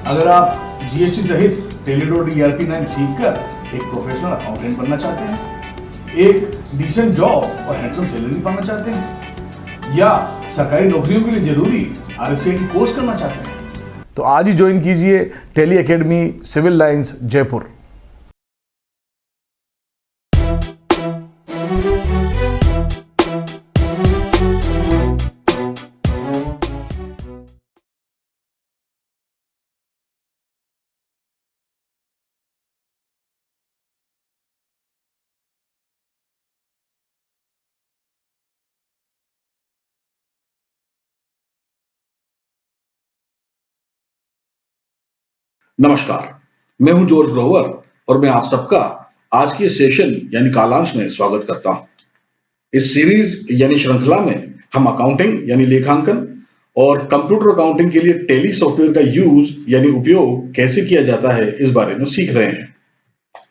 अगर आप जीएसटी सहित टेलीडॉट ERP 9 सीखकर एक प्रोफेशनल अकाउंटेंट बनना चाहते हैं, एक डिसेंट जॉब और हैंडसम सैलरी पाना चाहते हैं, या सरकारी नौकरियों के लिए जरूरी RSCT कोर्स करना चाहते हैं, तो आज ही ज्वाइन कीजिए टैली एकेडमी सिविल लाइंस जयपुर। नमस्कार, मैं हूं जॉर्ज ग्रोवर और मैं आप सबका आज के सेशन यानी कालांश में स्वागत करता हूं। इस सीरीज यानी श्रृंखला में हम अकाउंटिंग यानी लेखांकन और कंप्यूटर अकाउंटिंग के लिए टैली सॉफ्टवेयर का यूज यानी उपयोग कैसे किया जाता है इस बारे में सीख रहे हैं।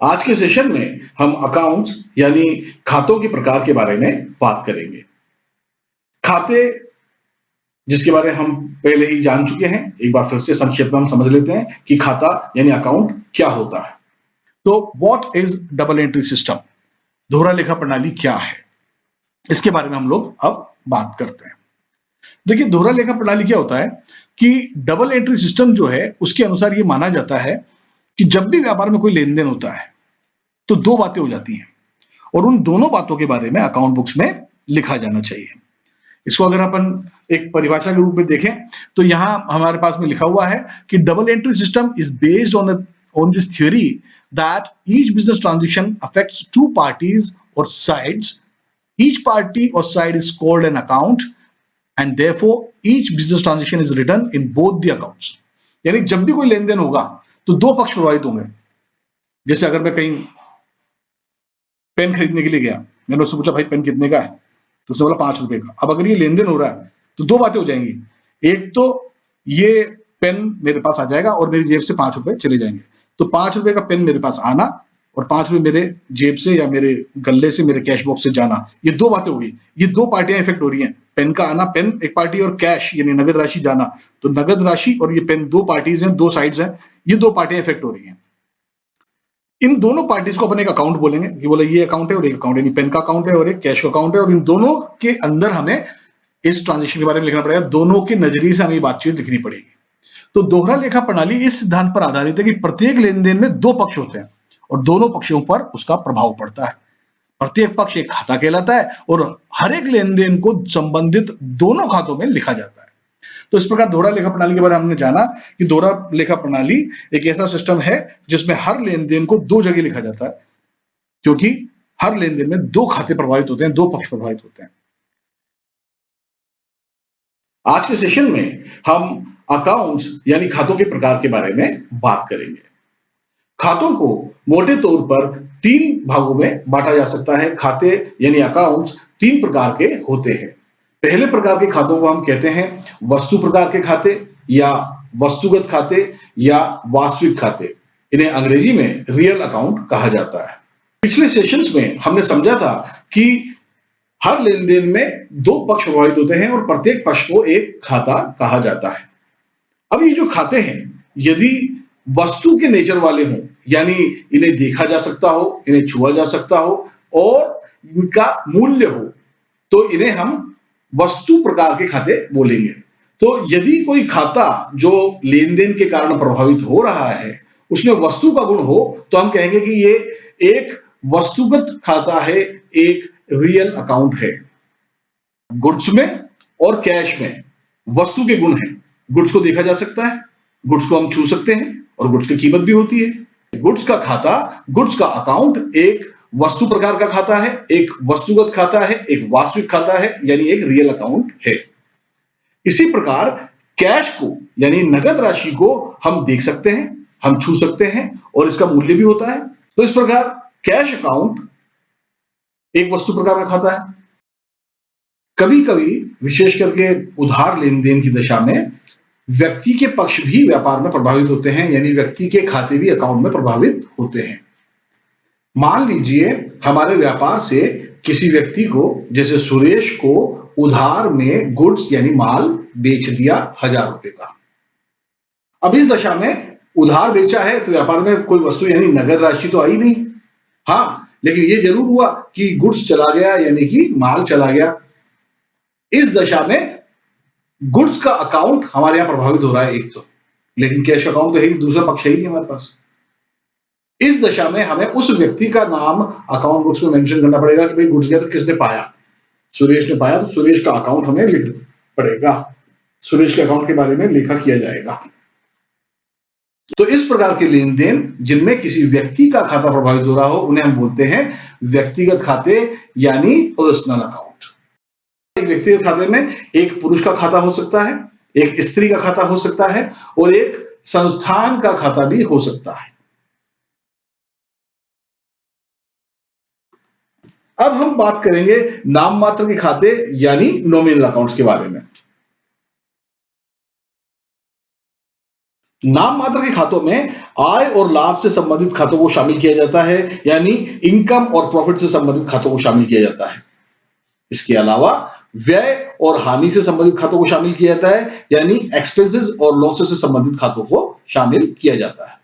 आज के सेशन में हम अकाउंट्स यानी खातों के प्रकार के बारे में बात करेंगे। खाते, जिसके बारे में हम पहले ही जान चुके हैं, एक बार फिर से संक्षेप में हम समझ लेते हैं कि खाता यानी अकाउंट क्या होता है। तो what is double entry system, दोहरा लेखा प्रणाली क्या है, इसके बारे में हम लोग अब बात करते हैं। देखिए, दोहरा लेखा प्रणाली क्या होता है कि डबल एंट्री सिस्टम जो है उसके अनुसार ये माना जाता है कि जब भी व्यापार में कोई लेन देन होता है तो दो बातें हो जाती हैं और उन दोनों बातों के बारे में अकाउंट बुक्स में लिखा जाना चाहिए। इसको अगर अपन एक परिभाषा के रूप में देखें तो यहां हमारे पास में लिखा हुआ है कि double entry system is based on this theory that each business transaction affects two parties or sides, each party or side is called an account and therefore each business transaction is written in both the accounts. यानी जब भी कोई लेन then होगा तो दो पक्ष प्रभावित होंगे। जैसे अगर मैं कहीं पेन खरीदने के लिए गया, मैंने उससे पूछा भाई पेन कितने का है, तो उसने बोला 5 रुपए का। अब अगर ये लेन देन हो रहा है तो दो बातें हो जाएंगी, एक तो ये पेन मेरे पास आ जाएगा और मेरी जेब से 5 रुपए चले जाएंगे। तो 5 रुपए का पेन मेरे पास आना और 5 रुपए मेरे जेब से या मेरे गल्ले से, मेरे कैश बॉक्स से जाना, ये दो बातें हो गई। ये दो पार्टियां इफेक्ट हो रही हैं। पेन का आना, पेन एक पार्टी, और कैश यानी नगद राशि जाना, तो नगद राशि और ये पेन दो पार्टीज हैं, दो साइड्स हैं, ये दो पार्टियां इफेक्ट हो रही हैं। इन दोनों पार्टीज को अपन एक अकाउंट बोलेंगे कि बोले ये अकाउंट है और एक अकाउंट है, यानी पेन का अकाउंट है और एक कैश का अकाउंट है, और इन दोनों के अंदर हमें इस ट्रांजेक्शन के बारे में लिखना पड़ेगा। दोनों के नजरिए से हमें बातचीत लिखनी पड़ेगी। तो दोहरा लेखा प्रणाली इस सिद्धांत पर आधारित है कि प्रत्येक लेन देन में दो पक्ष होते हैं और दोनों पक्षों पर उसका प्रभाव पड़ता है। प्रत्येक पक्ष एक खाता कहलाता है और हर एक लेन देन को संबंधित दोनों खातों में लिखा जाता है। तो इस प्रकार दोहरा लेखा प्रणाली के बारे में हमने जाना कि दोहरा लेखा प्रणाली एक ऐसा सिस्टम है जिसमें हर लेन देन को दो जगह लिखा जाता है, क्योंकि हर लेन देन में दो खाते प्रभावित होते हैं, दो पक्ष प्रभावित होते हैं। आज के सेशन में हम अकाउंट्स यानी खातों के प्रकार के बारे में बात करेंगे। खातों को मोटे तौर पर 3 भागों में बांटा जा सकता है। खाते यानी अकाउंट्स 3 प्रकार के होते हैं। पहले प्रकार के खातों को हम कहते हैं वस्तु प्रकार के खाते या वस्तुगत खाते या वास्तविक खाते। इन्हें अंग्रेजी में रियल अकाउंट कहा जाता है। पिछले सेशंस में हमने समझा था कि हर लेन देन में दो पक्ष प्रभावित होते हैं और प्रत्येक पक्ष को एक खाता कहा जाता है। अब ये जो खाते हैं, यदि वस्तु के नेचर वाले हों, यानी इन्हें देखा जा सकता हो, इन्हें छुआ जा सकता हो और इनका मूल्य हो, तो इन्हें हम वस्तु प्रकार के खाते बोलेंगे। तो यदि कोई खाता जो लेन देन के कारण प्रभावित हो रहा है उसमें वस्तु का गुण हो, तो हम कहेंगे कि ये एक वस्तुगत खाता है, एक रियल अकाउंट है। गुड्स में और कैश में वस्तु के गुण हैं। गुड्स को देखा जा सकता है, गुड्स को हम छू सकते हैं और गुड्स की कीमत भी होती है। गुड्स का खाता, गुड्स का अकाउंट एक वस्तु प्रकार का खाता है, एक वस्तुगत खाता है, एक वास्तविक खाता है, यानी एक रियल अकाउंट है। इसी प्रकार कैश को यानी नगद राशि को हम देख सकते हैं, हम छू सकते हैं और इसका मूल्य भी होता है। तो इस प्रकार कैश अकाउंट एक वस्तु प्रकार का खाता है। कभी कभी विशेष करके उधार लेन देन की दशा में व्यक्ति के पक्ष भी व्यापार में प्रभावित होते हैं, यानी व्यक्ति के खाते भी अकाउंट में प्रभावित होते हैं। मान लीजिए हमारे व्यापार से किसी व्यक्ति को, जैसे सुरेश को, उधार में गुड्स यानी माल बेच दिया 1000 रुपए का। अब इस दशा में उधार बेचा है तो व्यापार में कोई वस्तु यानी नगद राशि तो आई नहीं। हाँ, लेकिन ये जरूर हुआ कि गुड्स चला गया यानी कि माल चला गया। इस दशा में गुड्स का अकाउंट हमारे यहां प्रभावित हो रहा है एक तो, लेकिन कैश अकाउंट तो है ही, दूसरा पक्ष है ही नहीं हमारे पास। इस दशा में हमें उस व्यक्ति का नाम अकाउंट बुक्स में मेंशन करना पड़ेगा कि भाई गुड्स गया तो किसने पाया। सुरेश ने पाया तो सुरेश का अकाउंट हमें लिखना पड़ेगा, सुरेश के अकाउंट के बारे में लेखा किया जाएगा। तो इस प्रकार के लेन देन जिनमें किसी व्यक्ति का खाता प्रभावित हो रहा हो उन्हें हम बोलते हैं व्यक्तिगत खाते यानी पर्सनल अकाउंट। एक व्यक्तिगत खाते में एक पुरुष का खाता हो सकता है, एक स्त्री का खाता हो सकता है और एक संस्थान का खाता भी हो सकता है। अब हम बात करेंगे नाम मात्र के खाते यानी नॉमिनल अकाउंट्स के बारे में। नाम मात्र के खातों में आय और लाभ से संबंधित खातों को शामिल किया जाता है, यानी इनकम और प्रॉफिट से संबंधित खातों को शामिल किया जाता है। इसके अलावा व्यय और हानि से संबंधित खातों को शामिल किया जाता है, यानी एक्सपेंसेस और लॉसेस से संबंधित खातों को शामिल किया जाता है।